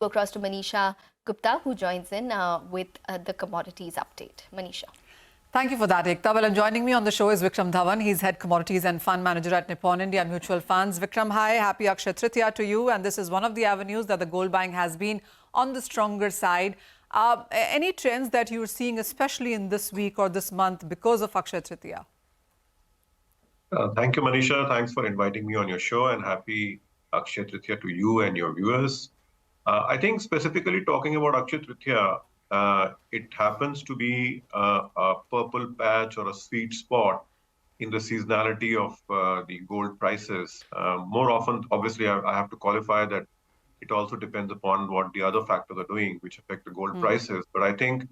Go across to Manisha Gupta, who joins in with the commodities update. Manisha. Thank you for that, Ekta. Well, and joining me on the show is Vikram Dhawan. He's Head Commodities and Fund Manager at Nippon India Mutual Funds. Vikram, hi. Happy Akshaya Tritiya to you. And this is one of the avenues that the gold buying has been on the stronger side. Any trends that you're seeing, especially in this week or this month, because of Akshaya Tritiya? Thank you, Manisha. Thanks for inviting me on your show, and happy Akshaya Tritiya to you and your viewers. I think specifically talking about Akshaya Tritiya, it happens to be a purple patch or a sweet spot in the seasonality of the gold prices. More often, obviously, I have to qualify that it also depends upon what the other factors are doing, which affect the gold prices. But I think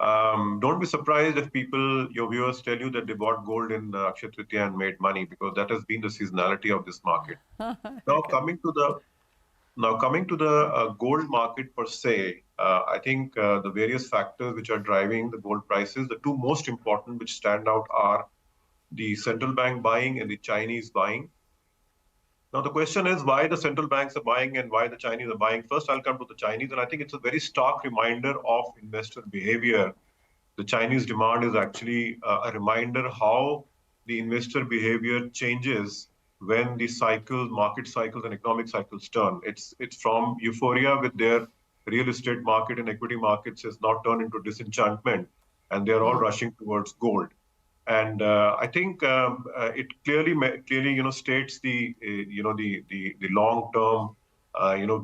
don't be surprised if your viewers tell you that they bought gold in Akshaya Tritiya and made money, because that has been the seasonality of this market. Now, coming to the gold market per se, I think the various factors which are driving the gold prices, the two most important which stand out are the central bank buying and the Chinese buying. Now, the question is why the central banks are buying and why the Chinese are buying. First, I'll come to the Chinese, and I think it's a very stark reminder of investor behavior. The Chinese demand is actually a reminder how the investor behavior changes when the market cycles and economic cycles turn. It's from euphoria with their real estate market and equity markets has now turned into disenchantment, and they're all rushing towards gold. And I think it clearly states the long-term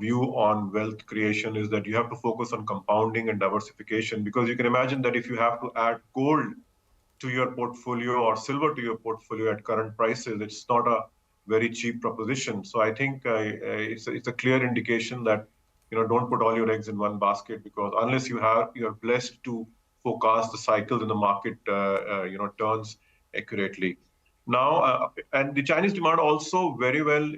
view on wealth creation is that you have to focus on compounding and diversification, because you can imagine that if you have to add gold to your portfolio or silver to your portfolio at current prices, it's not a very cheap proposition. So I think it's a clear indication that don't put all your eggs in one basket, because unless you're blessed to forecast the cycles in the market turns accurately. Now, and the Chinese demand also very well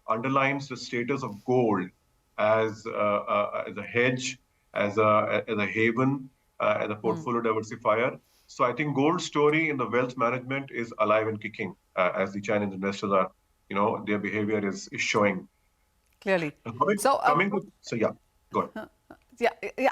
underlines the status of gold as a hedge, as a haven, as a portfolio diversifier. So I think gold story in the wealth management is alive and kicking, as the Chinese investors are, their behavior is showing. Clearly. So yeah, go ahead. Yeah,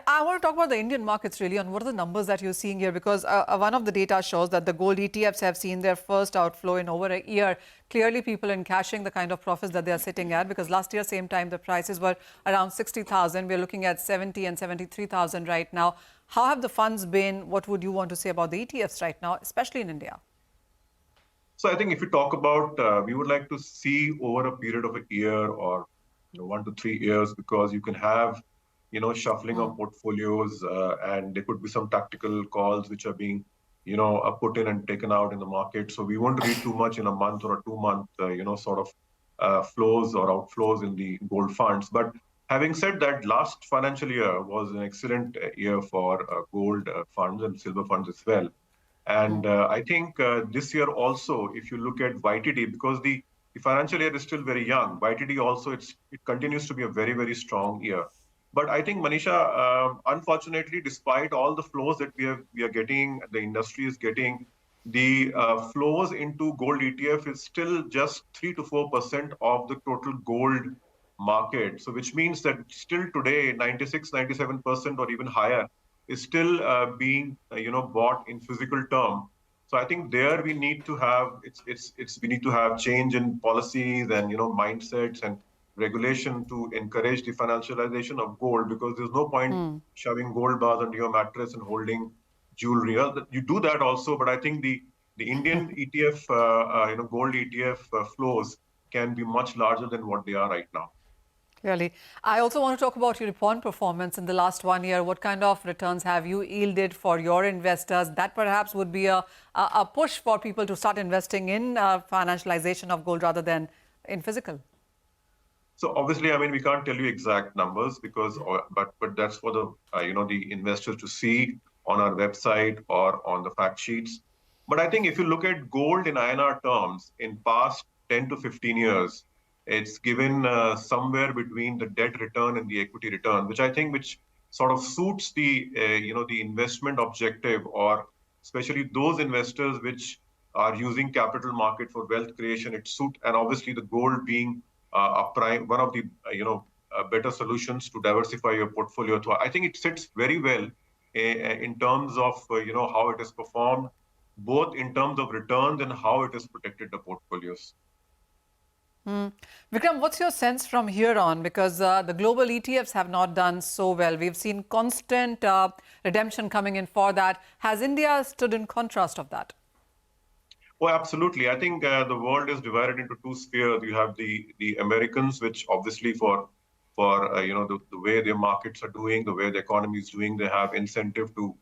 I want to talk about the Indian markets really, and what are the numbers that you're seeing here, because one of the data shows that the gold ETFs have seen their first outflow in over a year. Clearly, people are encashing the kind of profits that they are sitting at, because last year, same time, the prices were around 60,000. We're looking at 70 and 73,000 right now. How have the funds been? What would you want to say about the ETFs right now, especially in India? So I think if you talk about, we would like to see over a period of a year or 1 to 3 years, because you can have shuffling of portfolios, and there could be some tactical calls which are being, put in and taken out in the market. So we won't read too much in a month or a 2-month, flows or outflows in the gold funds. But having said that, last financial year was an excellent year for gold funds and silver funds as well. And I think this year also, if you look at YTD, because the financial year is still very young, YTD also, it continues to be a very, very strong year. But I think, Manisha, unfortunately, despite all the flows that we are getting, the industry is getting, the flows into gold ETF is still just 3 to 4% of the total gold market. So which means that still today, 96, 97% or even higher is still being bought in physical term. So I think there we need to have we need to have change in policies and mindsets and regulation to encourage the financialization of gold, because there's no point shoving gold bars under your mattress and holding jewelry. You do that also, but I think the Indian ETF, gold ETF flows can be much larger than what they are right now. Clearly. I also want to talk about your Nippon performance in the last 1 year. What kind of returns have you yielded for your investors? That perhaps would be a push for people to start investing in financialization of gold rather than in physical. So obviously, I mean, we can't tell you exact numbers, because, but that's for the the investors to see on our website or on the fact sheets. But I think if you look at gold in INR terms, in past 10 to 15 years, it's given somewhere between the debt return and the equity return, which sort of suits the the investment objective, or especially those investors which are using capital market for wealth creation. It suits, and obviously the gold being one of the better solutions to diversify your portfolio. So I think it sits very well in terms of how it has performed, both in terms of returns and how it has protected the portfolios. Vikram, what's your sense from here on? Because the global ETFs have not done so well. We've seen constant redemption coming in for that. Has India stood in contrast of that? Oh, absolutely. I think the world is divided into two spheres. You have the Americans, which obviously for the way their markets are doing, the way the economy is doing, they have incentive to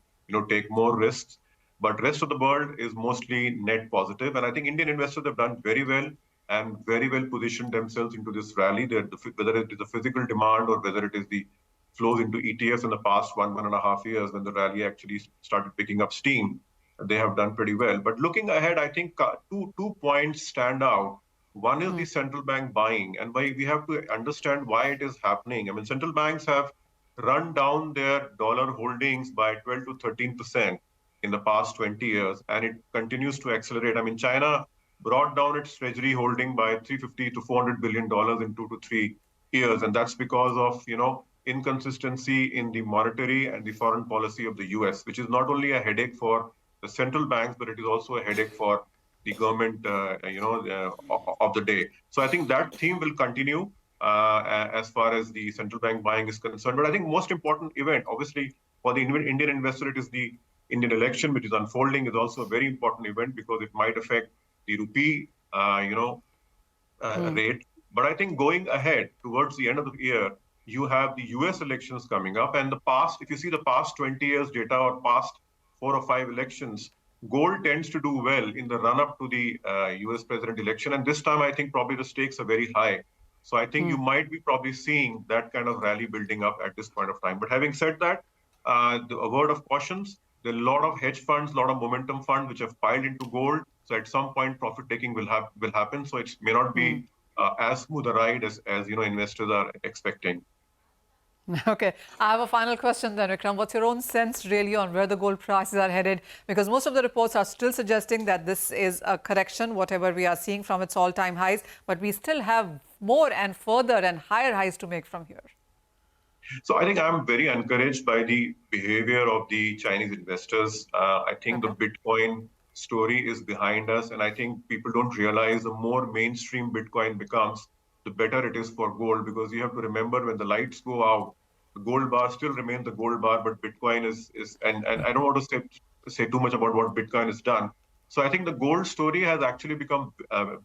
take more risks. But rest of the world is mostly net positive, and I think Indian investors have done very well and very well positioned themselves into this rally. Whether it is the physical demand or whether it is the flows into ETFs in the past 1.5 years when the rally actually started picking up steam, they have done pretty well. But looking ahead, I think two points stand out. One is the central bank buying, and we have to understand why it is happening. I mean, central banks have run down their dollar holdings by 12 to 13% in the past 20 years, and it continues to accelerate. I mean, China brought down its treasury holding by 350 to 400 billion dollars in 2 to 3 years, and that's because of inconsistency in the monetary and the foreign policy of the US, which is not only a headache for the central banks, but it is also a headache for the government, of the day. So I think that theme will continue as far as the central bank buying is concerned. But I think most important event, obviously, for the Indian investor, it is the Indian election, which is unfolding, is also a very important event because it might affect the rupee, rate. But I think going ahead towards the end of the year, you have the US elections coming up. And if you see the past 20 years data or past 4 or 5 elections, gold tends to do well in the run-up to the US president election. And this time, I think probably the stakes are very high. So I think you might be probably seeing that kind of rally building up at this point of time. But having said that, a word of cautions, there are a lot of hedge funds, a lot of momentum funds which have piled into gold. So at some point, profit taking will happen. So it may not be as smooth a ride as investors are expecting. Okay, I have a final question then, Vikram. What's your own sense really on where the gold prices are headed? Because most of the reports are still suggesting that this is a correction, whatever we are seeing from its all-time highs, but we still have more and further and higher highs to make from here. So I think I'm very encouraged by the behavior of the Chinese investors. I think the Bitcoin story is behind us, and I think people don't realize the more mainstream Bitcoin becomes, the better it is for gold, because you have to remember when the lights go out, the gold bar still remains the gold bar, but Bitcoin is and I don't want to say too much about what Bitcoin has done. So I think the gold story has actually become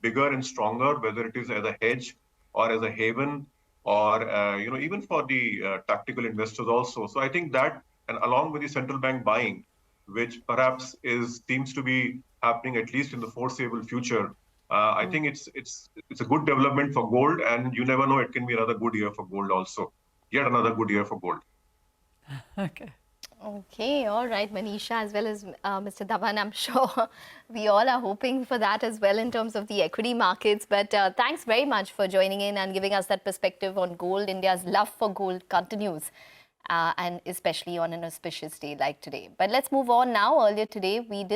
bigger and stronger, whether it is as a hedge or as a haven, or even for the tactical investors also. So I think that, and along with the central bank buying, which perhaps seems to be happening at least in the foreseeable future, I think it's a good development for gold, and you never know, it can be another good year for gold also. Yet another good year for gold. Okay. Okay, all right, Manisha, as well as Mr. Dhawan, I'm sure we all are hoping for that as well in terms of the equity markets. But thanks very much for joining in and giving us that perspective on gold. India's love for gold continues, and especially on an auspicious day like today. But let's move on now. Earlier today, we did